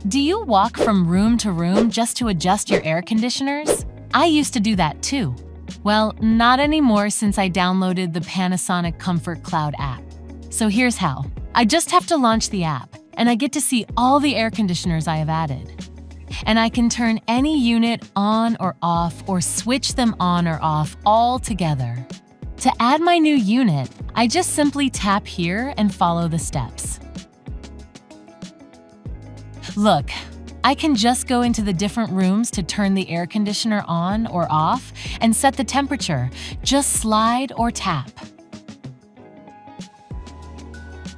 Do you walk from room to room just to adjust your air conditioners? I used to do that too. Well, not anymore since I downloaded the Panasonic Comfort Cloud App. So here's how. I just have to launch the app, and I get to see all the air conditioners I have added. And I can turn any unit on or off or switch them on or off all together. To add my new unit, I just simply tap here and follow the steps. Look, I can just go into the different rooms to turn the air conditioner on or off and set the temperature. Just slide or tap.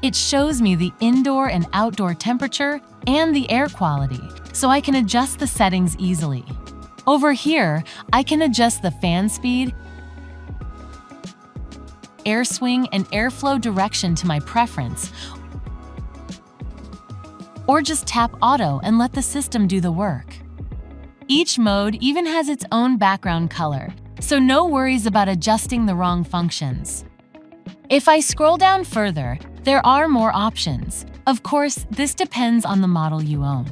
It shows me the indoor and outdoor temperature and the air quality, so I can adjust the settings easily. Over here, I can adjust the fan speed, air swing, and airflow direction to my preference, or just tap auto and let the system do the work. Each mode even has its own background color, so no worries about adjusting the wrong functions. If I scroll down further, there are more options. Of course, this depends on the model you own.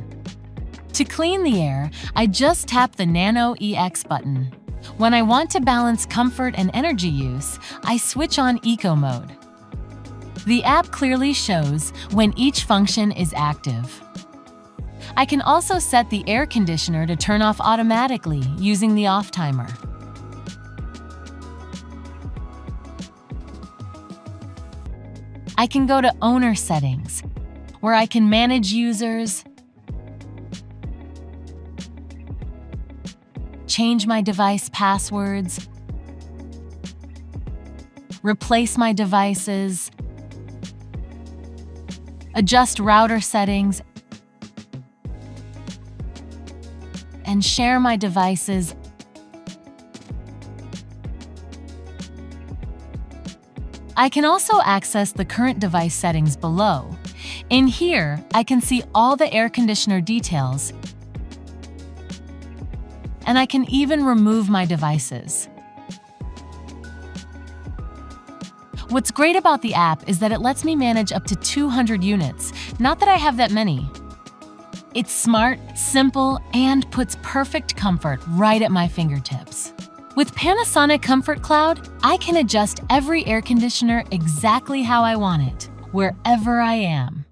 To clean the air, I just tap the Nano EX button. When I want to balance comfort and energy use, I switch on Eco mode. The app clearly shows when each function is active. I can also set the air conditioner to turn off automatically using the off timer. I can go to Owner Settings, where I can manage users, change my device passwords, replace my devices, adjust router settings, and share my devices. I can also access the current device settings below. In here, I can see all the air conditioner details, and I can even remove my devices. What's great about the app is that it lets me manage up to 200 units, not that I have that many. It's smart, simple, and puts perfect comfort right at my fingertips. With Panasonic Comfort Cloud, I can adjust every air conditioner exactly how I want it, wherever I am.